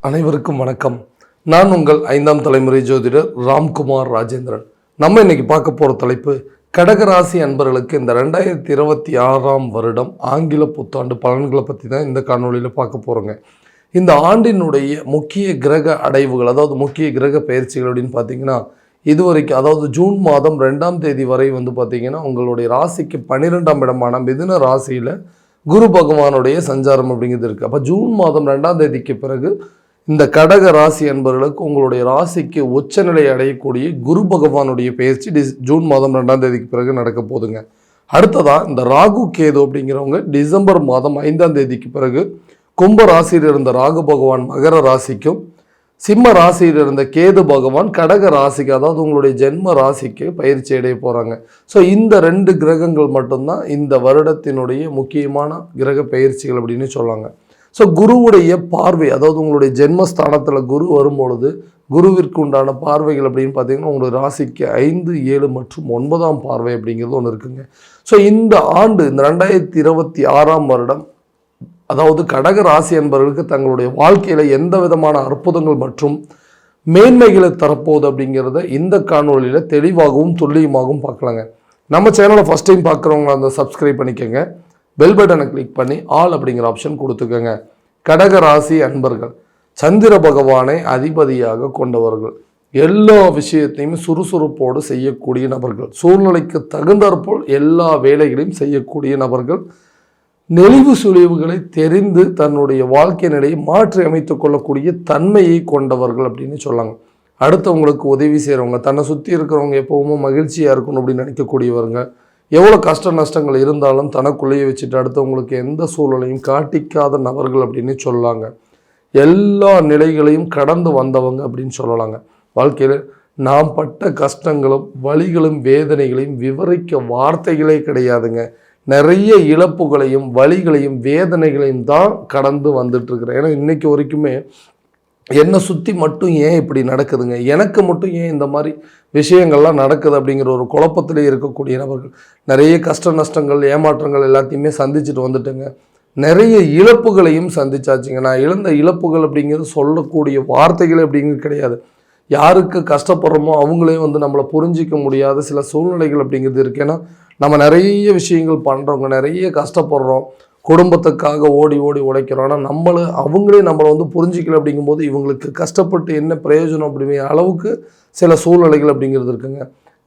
அனைவருக்கும் வணக்கம். நான் உங்கள் 5ஆம் தலைமுறை ஜோதிடர் ராம்குமார் ராஜேந்திரன். நம்ம இன்னைக்கு பார்க்க போகிற தலைப்பு கடகராசி அன்பர்களுக்கு இந்த 2026ஆம் வருடம் ஆங்கில புத்தாண்டு பலன்களை பற்றி தான் இந்த காணொலியில் பார்க்க போகிறோங்க. இந்த ஆண்டினுடைய முக்கிய கிரக அடைவுகள், அதாவது முக்கிய கிரக பயிற்சிகள் அப்படின்னு பார்த்தீங்கன்னா, இதுவரைக்கும் அதாவது ஜூன் மாதம் 2ஆம் தேதி வரை பார்த்தீங்கன்னா உங்களுடைய ராசிக்கு 12ஆம் இடமான மிதுன ராசியில் குரு பகவானுடைய சஞ்சாரம் அப்படிங்கிறது இருக்குது. அப்போ ஜூன் மாதம் 2ஆம் தேதிக்கு பிறகு இந்த கடக ராசி அன்பர்களுக்கு உங்களுடைய ராசிக்கு உச்சநிலை அடையக்கூடிய குரு பகவானுடைய பயிற்சி ஜூன் மாதம் 2ஆம் தேதிக்கு பிறகு நடக்க போதுங்க. அடுத்ததாக இந்த ராகு கேது அப்படிங்கிறவங்க டிசம்பர் மாதம் 5ஆம் தேதிக்கு பிறகு கும்ப ராசியில் இருந்த ராகு பகவான் மகர ராசிக்கும், சிம்ம ராசியில் இருந்த கேது பகவான் கடக ராசிக்கு, அதாவது உங்களுடைய ஜென்ம ராசிக்கு பயிற்சி அடைய போகிறாங்க. ஸோ இந்த 2 கிரகங்கள் மட்டும்தான் இந்த வருடத்தினுடைய முக்கியமான கிரக பயிற்சிகள் அப்படின்னு சொல்லாங்க. ஸோ குருவுடைய பார்வை, அதாவது உங்களுடைய ஜென்மஸ்தானத்தில் குரு வரும்பொழுது குருவிற்கு உண்டான பார்வைகள் அப்படின்னு பார்த்தீங்கன்னா உங்களுடைய ராசிக்கு 5, 7 மற்றும் 9ஆம் பார்வை அப்படிங்கிறது ஒன்று இருக்குங்க. ஸோ இந்த ஆண்டு இந்த 2026ஆம் வருடம் அதாவது கடக ராசி என்பவர்களுக்கு தங்களுடைய வாழ்க்கையில் எந்த விதமான அற்புதங்கள் மற்றும் மேன்மைகளை தரப்போகுது அப்படிங்கிறத இந்த காணொலியில் தெளிவாகவும் துல்லியமாகவும் பார்க்கலாங்க. நம்ம சேனலை ஃபஸ்ட் டைம் பார்க்குறவங்க அந்த சப்ஸ்கிரைப் பண்ணிக்கோங்க, பெல் பட்டனை கிளிக் பண்ணி ஆல் அப்படிங்கிற ஆப்ஷன் கொடுத்துக்கோங்க. கடக ராசி அன்பர்கள் சந்திர பகவானை அதிபதியாக கொண்டவர்கள், எல்லா விஷயத்தையும் சுறுசுறுப்போடு செய்யக்கூடிய நபர்கள், சூழ்நிலைக்கு தகுந்தாற்போல் எல்லா வேலைகளையும் செய்யக்கூடிய நபர்கள், நெளிவு சுழிவுகளை தெரிந்து தன்னுடைய வாழ்க்கை நிலையை மாற்றி அமைத்துக் கொள்ளக்கூடிய தன்மையை கொண்டவர்கள் அப்படின்னு சொல்லாங்க. அடுத்தவங்களுக்கு உதவி செய்கிறவங்க, தன்னை சுற்றி இருக்கிறவங்க எப்பவுமே மகிழ்ச்சியாக இருக்கணும் அப்படின்னு நினைக்கக்கூடியவங்க, எவ்வளோ கஷ்ட நஷ்டங்கள் இருந்தாலும் தனக்குள்ளேயே வச்சுட்டு அடுத்தவங்களுக்கு எந்த சூழலையும் காட்டிக்காத நபர்கள் அப்படின்னு சொல்லலாங்க. எல்லா நிலைகளையும் கடந்து வந்தவங்க அப்படின்னு சொல்லலாங்க. வாழ்க்கையில் நாம் பட்ட கஷ்டங்களும் வலிகளும் வேதனைகளையும் விவரிக்க வார்த்தைகளே கிடையாதுங்க. நிறைய இழப்புகளையும் வலிகளையும் வேதனைகளையும் தான் கடந்து வந்துட்டு இருக்கிறேன். ஏன்னா இன்னைக்கு வரைக்குமே என்னை சுற்றி மட்டும் ஏன் இப்படி நடக்குதுங்க, எனக்கு மட்டும் ஏன் இந்த மாதிரி விஷயங்கள்லாம் நடக்குது அப்படிங்கிற ஒரு குழப்பத்திலே இருக்கக்கூடிய நபர்கள், நிறைய கஷ்ட நஷ்டங்கள் ஏமாற்றங்கள் எல்லாத்தையுமே சந்திச்சுட்டு வந்துட்டுங்க. நிறைய இழப்புகளையும் சந்திச்சாச்சுங்க. நான் இழந்த இழப்புகள் அப்படிங்கிறது சொல்லக்கூடிய வார்த்தைகள் அப்படிங்கிறது கிடையாது. யாருக்கு கஷ்டப்படுறோமோ அவங்களே நம்மளை புரிஞ்சிக்க முடியாத சில சூழ்நிலைகள் அப்படிங்கிறது இருக்குது. ஏன்னா நம்ம நிறைய விஷயங்கள் பண்ணுறோங்க, நிறைய கஷ்டப்படுறோம், குடும்பத்துக்காக ஓடி ஓடி உழைக்கிறோம். ஆனால் அவங்களே நம்மளை புரிஞ்சிக்கல அப்படிங்கும்போது இவங்களுக்கு கஷ்டப்பட்டு என்ன பிரயோஜனம் அப்படிங்கிற அளவுக்கு சில சூழ்நிலைகள் அப்படிங்கிறது இருக்குங்க.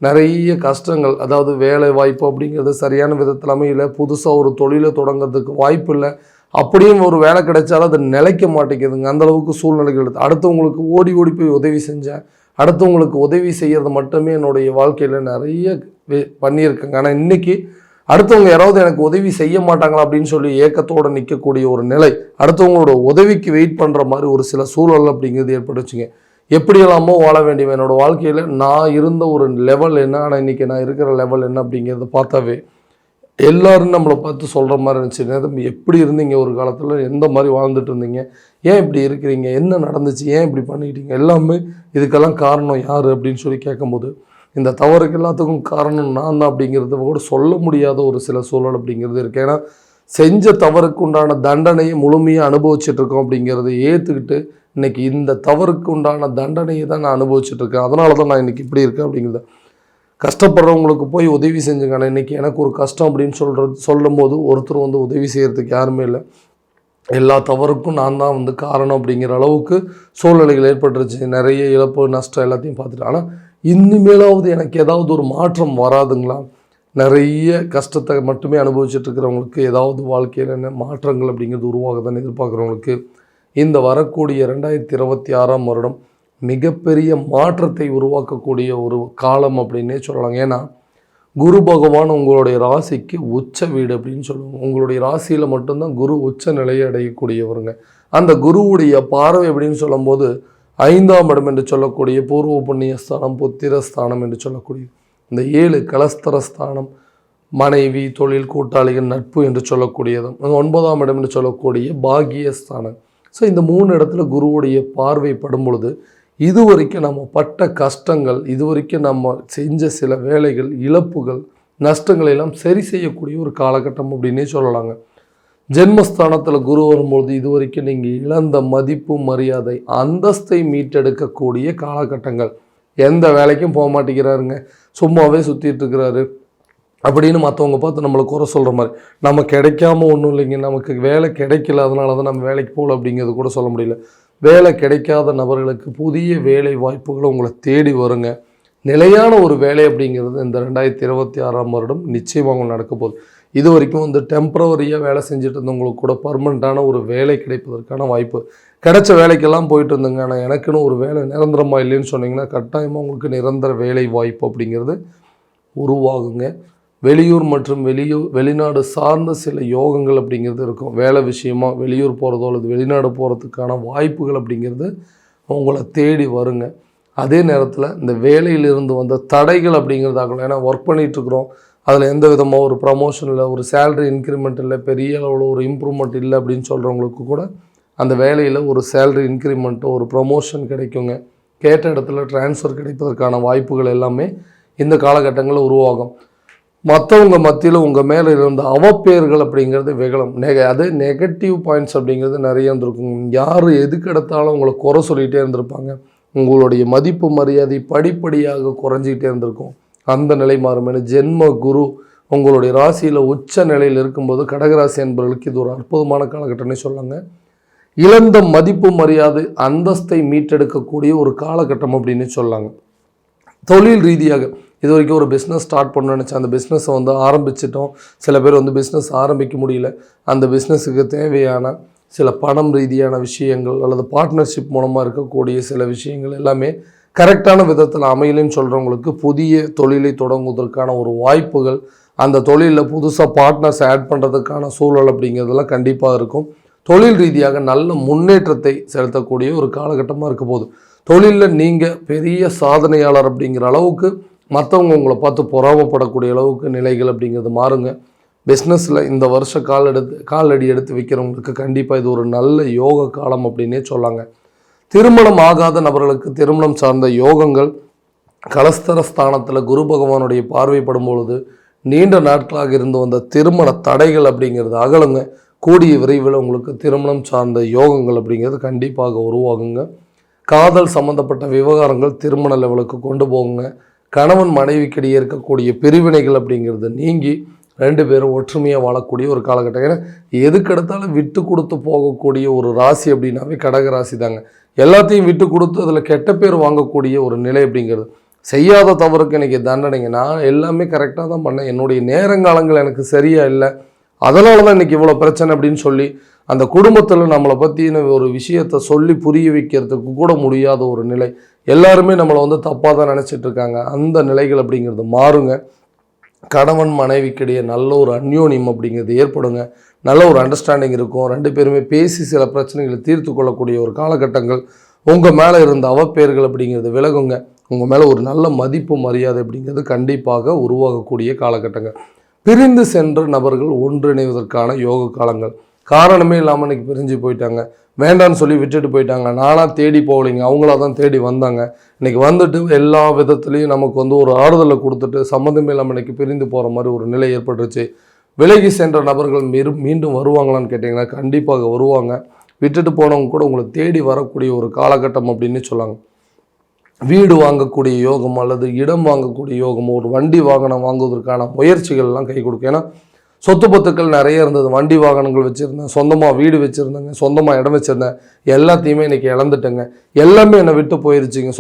நிறைய கஷ்டங்கள், அதாவது வேலை வாய்ப்பு அப்படிங்கிறது சரியான விதத்தில் அமையல, புதுசாக ஒரு தொழிலை தொடங்கிறதுக்கு வாய்ப்பு இல்லை, அப்படியும் ஒரு வேலை கிடைச்சாலும் அது நிலைக்க மாட்டேங்குதுங்க. அந்தளவுக்கு சூழ்நிலைகள் இருக்குது. அடுத்தவங்களுக்கு ஓடி ஓடி போய் உதவி செஞ்சேன், அடுத்தவங்களுக்கு உதவி செய்கிறது மட்டுமே என்னுடைய வாழ்க்கையில் நிறைய பண்ணியிருக்கேங்க. ஆனால் இன்றைக்கி அடுத்தவங்க யாராவது எனக்கு உதவி செய்ய மாட்டாங்களா அப்படின்னு சொல்லி ஏக்கத்தோடு நிற்கக்கூடிய ஒரு நிலை, அடுத்தவங்களோட உதவிக்கு வெயிட் பண்ணுற மாதிரி ஒரு சில சூழல் அப்படிங்கிறது ஏற்பட்டுச்சுங்க. எப்படியெல்லாமோ வாழ வேண்டியவன் என்னோடய வாழ்க்கையில் நான் இருந்த ஒரு லெவல் என்ன, ஆனால் இன்றைக்கி நான் இருக்கிற லெவல் என்ன அப்படிங்கிறத பார்த்தாவே எல்லோரும் நம்மளை பார்த்து சொல்கிற மாதிரி இருந்துச்சு. எப்படி இருந்தீங்க ஒரு காலத்தில், எந்த மாதிரி வாழ்ந்துட்டு இருந்தீங்க, ஏன் இப்படி இருக்கிறீங்க, என்ன நடந்துச்சு, ஏன் இப்படி பண்ணிக்கிட்டீங்க, எல்லாமே இதுக்கெல்லாம் காரணம் யார் அப்படின்னு சொல்லி கேட்கும்போது இந்த தவறுக்கு எல்லாத்துக்கும் காரணம் நான் தான் அப்படிங்கிறத கூட சொல்ல முடியாத ஒரு சில சூழல் அப்படிங்கிறது இருக்குது. ஏன்னா செஞ்ச தவறுக்கு உண்டான தண்டனையை முழுமையாக அனுபவிச்சுட்டு இருக்கோம் அப்படிங்கிறத ஏற்றுக்கிட்டு இன்றைக்கி இந்த தவறுக்கு உண்டான தண்டனையை தான் நான் அனுபவிச்சுட்ருக்கேன், அதனால தான் நான் இன்றைக்கி இப்படி இருக்கேன் அப்படிங்கிறத. கஷ்டப்படுறவங்களுக்கு போய் உதவி செஞ்சுங்க. ஆனால் இன்றைக்கி எனக்கு ஒரு கஷ்டம் அப்படின்னு சொல்லும் போது ஒருத்தர் உதவி செய்கிறதுக்கு யாருமே இல்லை, எல்லா தவறுக்கும் நான் தான் காரணம் அப்படிங்கிற அளவுக்கு சூழ்நிலைகள் ஏற்பட்டுருச்சு. நிறைய இழப்பு நஷ்டம் எல்லாத்தையும் பார்த்துட்டு, ஆனால் இனிமேலாவது எனக்கு ஏதாவது ஒரு மாற்றம் வராதுங்களா? நிறைய கஷ்டத்தை மட்டுமே அனுபவிச்சுட்டு இருக்கிறவங்களுக்கு ஏதாவது வாழ்க்கையில் என்ன மாற்றங்கள் அப்படிங்கிறது உருவாகுதுன்னு எதிர்பார்க்குறவங்களுக்கு இந்த வரக்கூடிய 2026ஆம் வருடம் மிகப்பெரிய மாற்றத்தை உருவாக்கக்கூடிய ஒரு காலம் அப்படின்னே சொல்லலாங்க. ஏன்னா குரு பகவான் உங்களுடைய ராசிக்கு உச்ச வீடு அப்படின்னு சொல்லுவாங்க. உங்களுடைய ராசியில் மட்டும்தான் குரு உச்ச நிலையை அடையக்கூடியவருங்க. அந்த குருவுடைய பார்வை அப்படின்னு சொல்லும்போது 5ஆம் இடம் என்று சொல்லக்கூடிய பூர்வ புண்ணியஸ்தானம், புத்திரஸ்தானம் என்று சொல்லக்கூடிய இந்த 7 கலஸ்தரஸ்தானம், மனைவி, தொழில், கூட்டாளிகள், நட்பு என்று சொல்லக்கூடியதும் 9ஆம் இடம் என்று சொல்லக்கூடிய பாகியஸ்தானம். ஸோ இந்த 3 இடத்துல குருவுடைய பார்வை படும் பொழுது இதுவரைக்கும் நம்ம பட்ட கஷ்டங்கள், இதுவரைக்கும் நம்ம செஞ்ச சில வேலைகள், இழப்புகள், நஷ்டங்களை எல்லாம் சரி செய்யக்கூடிய ஒரு காலகட்டம் அப்படின்னே சொல்லலாங்க. ஜென்மஸ்தானத்தில் குரு வரும்பொழுது இது வரைக்கும் நீங்கள் இழந்த மதிப்பு மரியாதை அந்தஸ்தை மீட்டெடுக்கக்கூடிய காலகட்டங்கள். எந்த வேலைக்கும் போக மாட்டேங்கிறாருங்க, சும்மாவே சுற்றிட்டு இருக்கிறாரு அப்படின்னு மற்றவங்க பார்த்து நம்மளை குறை சொல்கிற மாதிரி. நம்ம கிடைக்காம ஒன்றும் இல்லைங்க, நமக்கு வேலை கிடைக்கல அதனால தான் நம்ம வேலைக்கு போகல அப்படிங்கிறது கூட சொல்ல முடியல. வேலை கிடைக்காத நபர்களுக்கு புதிய வேலை வாய்ப்புகள் உங்களை தேடி வருங்க. நிலையான ஒரு வேலை அப்படிங்கிறது இந்த 2026ஆம் வருடம் நிச்சயமாக நடக்க போகுது. இது வரைக்கும் வந்து டெம்பரவரியாக வேலை செஞ்சுட்டு இருந்தவங்களுக்கு கூட பர்மனெண்ட்டான ஒரு வேலை கிடைப்பதற்கான வாய்ப்பு. கிடைச்ச வேலைக்கெல்லாம் போயிட்டு இருந்தேங்க, ஆனால் எனக்குன்னு ஒரு வேலை நிரந்தரமாக இல்லைன்னு சொன்னீங்கன்னா கட்டாயமாக உங்களுக்கு நிரந்தர வேலை வாய்ப்பு அப்படிங்கிறது உருவாகுங்க. வெளியூர் மற்றும் வெளிநாடு சார்ந்த சில யோகங்கள் அப்படிங்கிறது இருக்கும். வேலை விஷயமாக வெளியூர் போகிறதோ அல்லது வெளிநாடு போகிறதுக்கான வாய்ப்புகள் அப்படிங்கிறது உங்களை தேடி வருங்க. அதே நேரத்தில் இந்த வேலையிலிருந்து வந்த தடைகள் அப்படிங்கிறதாகலாம், ஏன்னா ஒர்க் பண்ணிகிட்ருக்குறோம், அதில் எந்த விதமாக ஒரு ப்ரமோஷன் இல்லை, ஒரு சேலரி இன்க்ரிமெண்ட் இல்லை, பெரிய அளவில் ஒரு இம்ப்ரூவ்மெண்ட் இல்லை அப்படின்னு சொல்கிறவங்களுக்கு கூட அந்த வேலையில் ஒரு சேலரி இன்க்ரிமெண்ட்டோ ஒரு ப்ரமோஷன் கிடைக்குங்க. கேட்ட இடத்துல டிரான்ஸ்ஃபர் கிடைப்பதற்கான வாய்ப்புகள் எல்லாமே இந்த காலகட்டங்களில் உருவாகும். மற்றவங்க மத்தியில் உங்கள் மேலே இருந்த அவப்பேர்கள் அப்படிங்கிறது வெகலம் அது நெகட்டிவ் பாயிண்ட்ஸ் அப்படிங்கிறது நிறைய இருந்திருக்கும். யார் எதுக்கு எடுத்தாலும் உங்களை குறை சொல்லிகிட்டே இருந்திருப்பாங்க. உங்களுடைய மதிப்பு மரியாதை படிப்படியாக குறைஞ்சிக்கிட்டே இருந்திருக்கும். அந்த நிலை மாறும். ஏன்னா ஜென்ம குரு உங்களுடைய ராசியில் உச்ச நிலையில் இருக்கும்போது கடகராசி என்பவர்களுக்கு இது ஒரு அற்புதமான காலகட்டம்னே சொல்லாங்க. இழந்த மதிப்பு மரியாதை அந்தஸ்தை மீட்டெடுக்கக்கூடிய ஒரு காலகட்டம் அப்படின்னு சொல்லாங்க. தொழில் ரீதியாக இது வரைக்கும் ஒரு பிஸ்னஸ் ஸ்டார்ட் பண்ணணும்னு நினச்சேன், அந்த பிஸ்னஸை வந்து ஆரம்பிச்சிட்டோம். சில பேர் வந்து பிஸ்னஸ் ஆரம்பிக்க முடியல, அந்த பிஸ்னஸுக்கு தேவையான சில பணம் ரீதியான விஷயங்கள் அல்லது பார்ட்னர்ஷிப் மூலமாக இருக்கக்கூடிய சில விஷயங்கள் எல்லாமே கரெக்டான விதத்தில் அமையலன்னு சொல்கிறவங்களுக்கு புதிய தொழிலை தொடங்குவதற்கான ஒரு வாய்ப்புகள், அந்த தொழிலில் புதுசாக பார்ட்னர்ஸ் ஆட் பண்ணுறதுக்கான சூழல் அப்படிங்கிறதெல்லாம் கண்டிப்பாக இருக்கும். தொழில் ரீதியாக நல்ல முன்னேற்றத்தை செலுத்தக்கூடிய ஒரு காலகட்டமாக இருக்க போகுது. தொழிலில் நீங்கள் பெரிய சாதனையாளர் அப்படிங்கிற அளவுக்கு மற்றவங்க உங்களை பார்த்து பொறாமப்படக்கூடிய அளவுக்கு நிலைகள் அப்படிங்கிறது மாறுங்க. பிஸ்னஸில் இந்த வருஷம் காலடி எடுத்து வைக்கிறவங்களுக்கு கண்டிப்பாக இது ஒரு நல்ல யோக காலம் அப்படின்னே சொல்லாங்க. திருமணம் ஆகாத நபர்களுக்கு திருமணம் சார்ந்த யோகங்கள், கலஸ்தர ஸ்தானத்தில் குரு பகவானுடைய பார்வைப்படும் பொழுது நீண்ட நாட்களாக இருந்து வந்த திருமண தடைகள் அப்படிங்கிறது அகலுங்க. கூடிய விரைவில் உங்களுக்கு திருமணம் சார்ந்த யோகங்கள் அப்படிங்கிறது கண்டிப்பாக உருவாகுங்க. காதல் சம்மந்தப்பட்ட விவகாரங்கள் திருமண லெவலுக்கு கொண்டு போகுங்க. கணவன் மனைவிக்கிடையே இருக்கக்கூடிய பிரிவினைகள் அப்படிங்கிறது நீங்கி 2 பேரும் ஒற்றுமையாக வாழக்கூடிய ஒரு காலகட்டம். ஏன்னா எதுக்கெடுத்தாலும் விட்டு கொடுத்து போகக்கூடிய ஒரு ராசி அப்படின்னாவே கடக ராசி தாங்க. எல்லாத்தையும் விட்டு கொடுத்து அதில் கெட்ட பேர் வாங்கக்கூடிய ஒரு நிலை அப்படிங்கிறது. செய்யாத தவறுக்கு இன்றைக்கி தண்டனைங்க. நான் எல்லாமே கரெக்டாக தான் பண்ணேன், என்னுடைய நேரங்காலங்கள் எனக்கு சரியாக இல்லை, அதனால தான் இன்றைக்கி இவ்வளோ பிரச்சனை அப்படின்னு சொல்லி அந்த குடும்பத்தில் நம்மளை பற்றின ஒரு விஷயத்தை சொல்லி புரிய வைக்கிறதுக்கு கூட முடியாத ஒரு நிலை. எல்லாருமே நம்மளை வந்து தப்பாக தான் நினச்சிட்ருக்காங்க. அந்த நிலைகள் அப்படிங்கிறது மாறுங்க. கணவன் மனைவிக்கிடையே நல்ல ஒரு அந்யோன்யம் அப்படிங்கிறது ஏற்படுங்க. நல்ல ஒரு அண்டர்ஸ்டாண்டிங் இருக்கும். 2 பேருமே பேசி சில பிரச்சனைகளை தீர்த்து கொள்ளக்கூடிய ஒரு காலகட்டங்கள். உங்கள் மேலே இருந்த அவப்பெயர்கள் அப்படிங்கிறது விலகுங்க. உங்கள் மேலே ஒரு நல்ல மதிப்பு மரியாதை அப்படிங்கிறது கண்டிப்பாக உருவாகக்கூடிய காலகட்டங்கள். பிரிந்து சென்ற நபர்கள் ஒன்றிணைவதற்கான யோக காலங்கள். காரணமே இல்லாமல் இன்றைக்கி பிரிஞ்சு போயிட்டாங்க, வேண்டான்னு சொல்லி விட்டுட்டு போயிட்டாங்க. நானாக தேடி போகலைங்க, அவங்களா தான் தேடி வந்தாங்க. இன்றைக்கி வந்துட்டு எல்லா விதத்துலேயும் நமக்கு வந்து ஒரு ஆறுதலை கொடுத்துட்டு சம்மந்தமே இல்லாமல் இன்றைக்கி பிரிந்து போகிற மாதிரி ஒரு நிலை ஏற்பட்டுருச்சு. விலகி சென்ற நபர்கள் மீண்டும் வருவாங்களான்னு கேட்டிங்கன்னா கண்டிப்பாக வருவாங்க. விட்டுட்டு போனவங்க கூட உங்களை தேடி வரக்கூடிய ஒரு காலகட்டம் அப்படின்னு சொல்லாங்க. வீடு வாங்கக்கூடிய யோகம் அல்லது இடம் வாங்கக்கூடிய யோகம், ஒரு வண்டி வாகனம் வாங்குவதற்கான முயற்சிகள்லாம் கை கொடுக்கும். ஏன்னா சொத்து பத்துக்கள் நிறைய இருந்தது, வண்டி வாகனங்கள் வச்சுருந்தேன், சொந்தமாக வீடு வச்சுருந்தேங்க, சொந்தமாக இடம் வச்சுருந்தேன், எல்லாத்தையுமே இன்றைக்கி இழந்துட்டேங்க. எல்லாமே என்னை விட்டு போயிருச்சுங்க.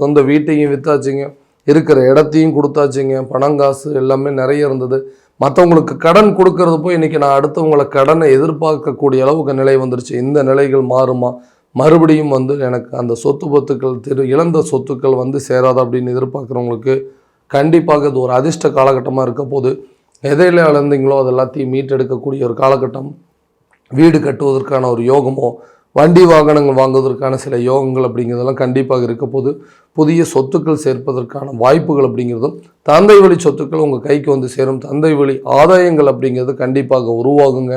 சொந்த வீட்டையும் விற்றாச்சுங்க, இருக்கிற இடத்தையும் கொடுத்தாச்சுங்க, பணங்காசு எல்லாமே நிறைய இருந்தது. மற்றவங்களுக்கு கடன் கொடுக்கறது போய் இன்றைக்கி நான் அடுத்தவங்களை கடனை எதிர்பார்க்கக்கூடிய அளவுக்கு நிலை வந்துருச்சு. இந்த நிலைகள் மாறுமா? மறுபடியும் வந்து எனக்கு அந்த சொத்து பத்துக்கள் இழந்த சொத்துக்கள் வந்து சேராது அப்படின்னு எதிர்பார்க்குறவங்களுக்கு கண்டிப்பாக இது ஒரு அதிர்ஷ்ட காலகட்டமாக இருக்க போது. எதையில் இழந்தீங்களோ அது எல்லாத்தையும் மீட்டெடுக்கக்கூடிய ஒரு காலகட்டம். வீடு கட்டுவதற்கான ஒரு யோகமோ, வண்டி வாகனங்கள் வாங்குவதற்கான சில யோகங்கள் அப்படிங்கிறதெல்லாம் கண்டிப்பாக இருக்க போது. புதிய சொத்துக்கள் சேர்ப்பதற்கான வாய்ப்புகள் அப்படிங்கிறதும், தந்தை வழி சொத்துக்கள் உங்கள் கைக்கு வந்து சேரும். தந்தை வழி ஆதாயங்கள் அப்படிங்கிறது கண்டிப்பாக உருவாகுங்க.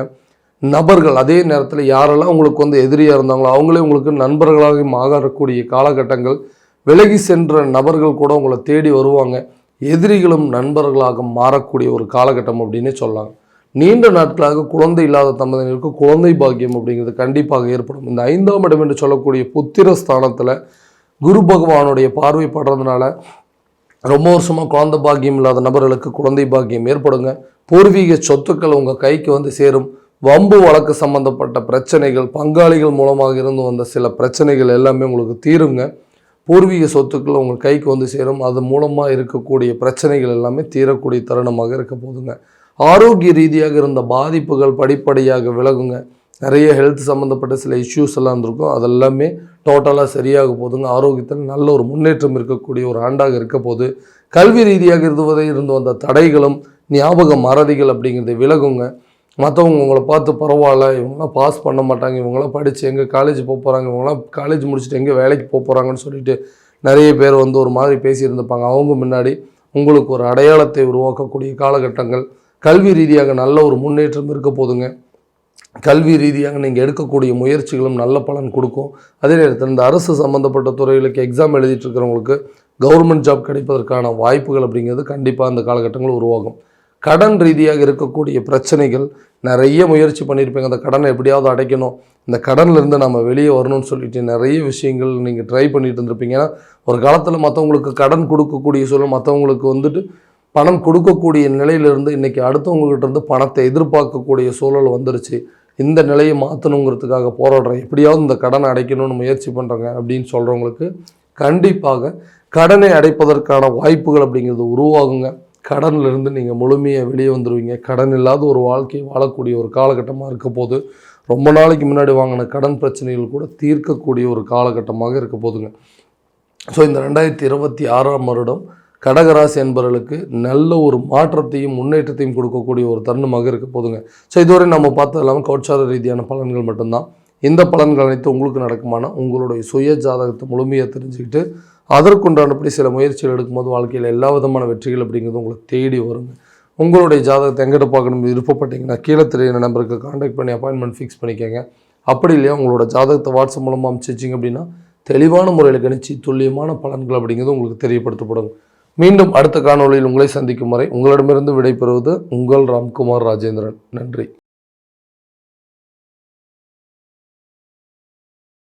நபர்கள் அதே நேரத்தில் யாரெல்லாம் உங்களுக்கு வந்து எதிரியாக இருந்தாங்களோ அவங்களே உங்களுக்கு நண்பர்களாக மாறக்கூடிய காலகட்டங்கள். விலகி சென்ற நபர்கள் கூட உங்களை தேடி வருவாங்க. எதிரிகளும் நண்பர்களாக மாறக்கூடிய ஒரு காலகட்டம் அப்படின்னு சொல்லலாம். நீண்ட நாட்களாக குழந்தை இல்லாத தம்பதியினருக்கு குழந்தை பாக்கியம் அப்படிங்கிறது கண்டிப்பாக ஏற்படும். இந்த 5ஆம் இடம் என்று சொல்லக்கூடிய புத்திர ஸ்தானத்தில் குரு பகவானுடைய பார்வை படுறதுனால ரொம்ப வருஷமாக குழந்தை பாக்கியம் இல்லாத நபர்களுக்கு குழந்தை பாக்கியம் ஏற்படுங்க. பூர்வீக சொத்துக்கள் உங்கள் கைக்கு வந்து சேரும். வம்பு வழக்கு சம்பந்தப்பட்ட பிரச்சனைகள், பங்காளிகள் மூலமாக இருந்து வந்த சில பிரச்சனைகள் எல்லாமே உங்களுக்கு தீருங்க. பூர்வீக சொத்துக்கள் உங்கள் கைக்கு வந்து சேரும். அது மூலமாக இருக்கக்கூடிய பிரச்சனைகள் எல்லாமே தீரக்கூடிய தருணமாக இருக்க போதுங்க. ஆரோக்கிய ரீதியாக இருந்த பாதிப்புகள் படிப்படியாக விலகுங்க. நிறைய ஹெல்த் சம்மந்தப்பட்ட சில இஷ்யூஸ் எல்லாம் இருந்திருக்கும், அதெல்லாமே டோட்டலாக சரியாக போதுங்க. ஆரோக்கியத்தில் நல்ல ஒரு முன்னேற்றம் இருக்கக்கூடிய ஒரு ஆண்டாக இருக்க போது. கல்வி ரீதியாக இருந்து வந்த தடைகளும் ஞாபக மறதிகள் அப்படிங்கிறத விலகுங்க. மற்றவங்க உங்களை பார்த்து பரவாயில்ல, இவங்களாம் பாஸ் பண்ண மாட்டாங்க, இவங்களாம் படித்து எங்கே காலேஜ் போக போகிறாங்க, இவங்களாம் காலேஜ் முடிச்சுட்டு எங்கே வேலைக்கு போக போகிறாங்கன்னு சொல்லிட்டு நிறைய பேர் வந்து ஒரு மாதிரி பேசியிருந்துப்பாங்க. அவங்க முன்னாடி உங்களுக்கு ஒரு அடையாளத்தை உருவாக்கக்கூடிய காலகட்டங்கள். கல்வி ரீதியாக நல்ல ஒரு முன்னேற்றம் இருக்க போதுங்க. கல்வி ரீதியாக நீங்கள் எடுக்கக்கூடிய முயற்சிகளும் நல்ல பலன் கொடுக்கும். அதே நேரத்தில் இந்த அரசு சம்மந்தப்பட்ட துறைகளுக்கு எக்ஸாம் எழுதிட்டு இருக்கிறவங்களுக்கு கவர்மெண்ட் ஜாப் கிடைப்பதற்கான வாய்ப்புகள் அப்படிங்கிறது கண்டிப்பாக அந்த காலகட்டங்கள் உருவாகும். கடன் ரீதியாக இருக்கக்கூடிய பிரச்சனைகள், நிறைய முயற்சி பண்ணியிருப்பீங்க, அந்த கடனை எப்படியாவது அடைக்கணும், இந்த கடன்லேருந்து நம்ம வெளியே வரணும்னு சொல்லிட்டு நிறைய விஷயங்கள் நீங்கள் ட்ரை பண்ணிட்டு இருந்திருப்பீங்க. ஏன்னா ஒரு காலத்தில் மற்றவங்களுக்கு கடன் கொடுக்கக்கூடிய சூழல், மற்றவங்களுக்கு வந்துட்டு பணம் கொடுக்கக்கூடிய நிலையிலிருந்து இன்றைக்கி அடுத்தவங்ககிட்ட இருந்து பணத்தை எதிர்பார்க்கக்கூடிய சூழல் வந்துருச்சு. இந்த நிலையை மாற்றணுங்கிறதுக்காக போராடுறேன், எப்படியாவது இந்த கடனை அடைக்கணும்னு முயற்சி பண்ணுறேங்க அப்படின்னு சொல்கிறவங்களுக்கு கண்டிப்பாக கடனை அடைப்பதற்கான வாய்ப்புகள் அப்படிங்கிறது உருவாகுங்க. கடனிலிருந்து நீங்கள் முழுமையாக வெளியே வந்துடுவீங்க. கடன் இல்லாத ஒரு வாழ்க்கையை வாழக்கூடிய ஒரு காலகட்டமாக இருக்க போது. ரொம்ப நாளைக்கு முன்னாடி வாங்கின கடன் பிரச்சனைகள் கூட தீர்க்கக்கூடிய ஒரு காலகட்டமாக இருக்க போதுங்க. ஸோ இந்த 2026ஆம் வருடம் கடகராசி என்பவர்களுக்கு நல்ல ஒரு மாற்றத்தையும் முன்னேற்றத்தையும் கொடுக்கக்கூடிய ஒரு தருணமாக இருக்க போதுங்க. ஸோ இதுவரை நம்ம பார்த்தது இல்லாமல் கோட்சார ரீதியான பலன்கள் மட்டும்தான். இந்த பலன்கள் அனைத்து உங்களுக்கு நடக்குமானா உங்களுடைய சுய ஜாதகத்தை முழுமையாக தெரிஞ்சுக்கிட்டு அதற்குண்டானபடி சில முயற்சிகள் எடுக்கும்போது வாழ்க்கையில் எல்லா விதமான வெற்றிகள் அப்படிங்கிறது உங்களுக்கு தேடி வருங்க. உங்களுடைய ஜாதகத்தை எங்கிட்ட பார்க்கணும் விருப்பப்பட்டீங்கன்னா கீழே தெரியுற நம்பருக்கு கான்டாக்ட் பண்ணி அப்பாயின்மெண்ட் ஃபிக்ஸ் பண்ணிக்கோங்க. அப்படி இல்லையா உங்களோட ஜாதகத்தை வாட்ஸ்அப் மூலமாக அனுப்பிச்சிங்க அப்படின்னா தெளிவான முறையில் கணிச்சு துல்லியமான பலன்கள் அப்படிங்கிறது உங்களுக்கு தெரியப்படுத்தப்படும். மீண்டும் அடுத்த காணொளியில் உங்களை சந்திக்கும் வரை உங்களிடமிருந்து விடைபெறுவது உங்கள் ராம்குமார் ராஜேந்திரன். நன்றி.